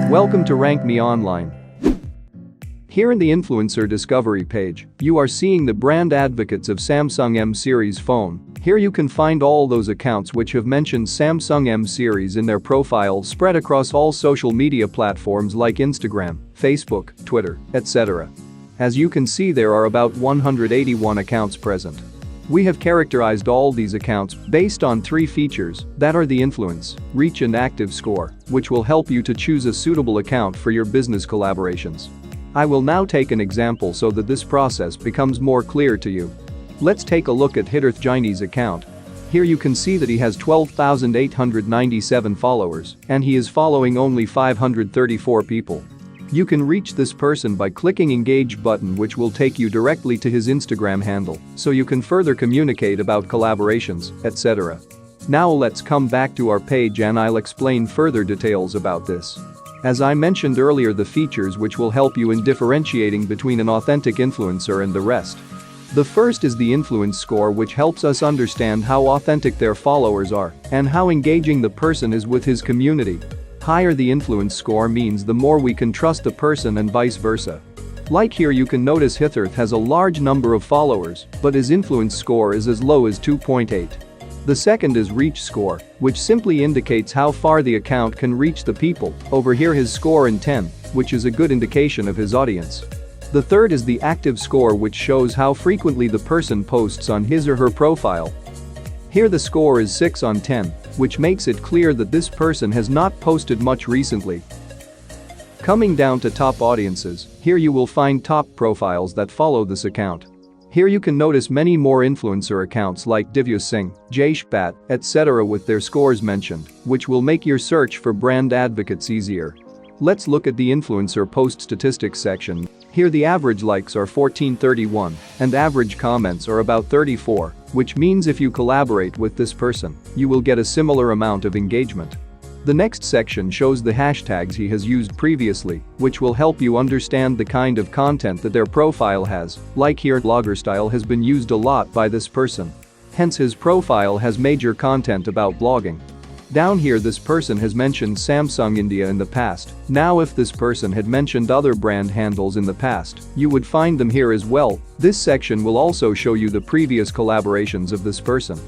Welcome to Rank Me Online. Here in the Influencer Discovery page, you are seeing the brand advocates of Samsung M series phone. Here you can find all those accounts which have mentioned Samsung M series in their profile spread across all social media platforms like Instagram, Facebook, Twitter, etc. As you can see, there are about 181 accounts present. We have characterized all these accounts based on 3 features that are the influence, reach and active score, which will help you to choose a suitable account for your business collaborations. I will now take an example so that this process becomes more clear to you. Let's take a look at Hitarth Jaine's account. Here you can see that he has 12,897 followers and he is following only 534 people. You can reach this person by clicking engage button, which will take you directly to his Instagram handle so you can further communicate about collaborations, etc. Now let's come back to our page and I'll explain further details about this. As I mentioned earlier, the features which will help you in differentiating between an authentic influencer and the rest. The first is the influence score, which helps us understand how authentic their followers are and how engaging the person is with his community. Higher the influence score means the more we can trust the person and vice versa. Like here you can notice Hitarth has a large number of followers, but his influence score is as low as 2.8. The second is reach score, which simply indicates how far the account can reach the people. Over here his score in 10, which is a good indication of his audience. The third is the active score, which shows how frequently the person posts on his or her profile. Here the score is 6 on 10, which makes it clear that this person has not posted much recently. Coming down to top audiences, here you will find top profiles that follow this account. Here you can notice many more influencer accounts like Divya Singh, Jayshpat, etc. with their scores mentioned, which will make your search for brand advocates easier. Let's look at the influencer post statistics section. Here the average likes are 1431 and average comments are about 34, which means if you collaborate with this person, you will get a similar amount of engagement. The next section shows the hashtags he has used previously, which will help you understand the kind of content that their profile has. Like here, blogger style has been used a lot by this person. Hence his profile has major content about blogging. Down here this person has mentioned Samsung India in the past. Now if this person had mentioned other brand handles in the past, you would find them here as well. This section will also show you the previous collaborations of this person.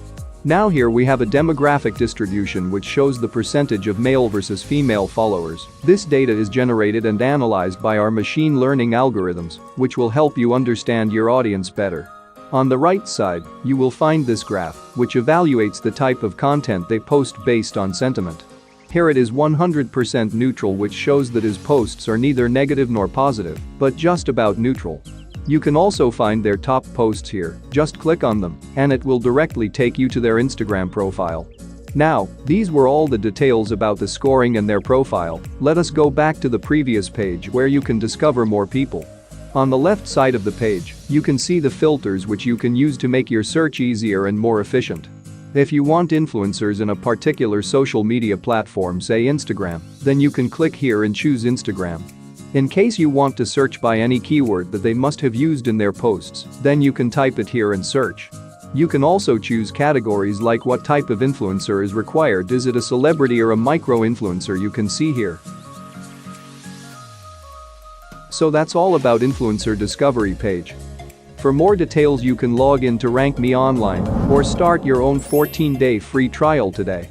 Now here we have a demographic distribution which shows the percentage of male versus female followers. This data is generated and analyzed by our machine learning algorithms, which will help you understand your audience better. On the right side, you will find this graph, which evaluates the type of content they post based on sentiment. Here it is 100% neutral, which shows that his posts are neither negative nor positive, but just about neutral. You can also find their top posts here. Just click on them, and it will directly take you to their Instagram profile. Now, these were all the details about the scoring and their profile. Let us go back to the previous page where you can discover more people. On the left side of the page, you can see the filters which you can use to make your search easier and more efficient. If you want influencers in a particular social media platform, say Instagram, then you can click here and choose Instagram. In case you want to search by any keyword that they must have used in their posts, then you can type it here and search. You can also choose categories like what type of influencer is required. Is it a celebrity or a micro-influencer? You can see here. So that's all about Influencer Discovery page. For more details you can log in to Rank Me Online or start your own 14-day free trial today.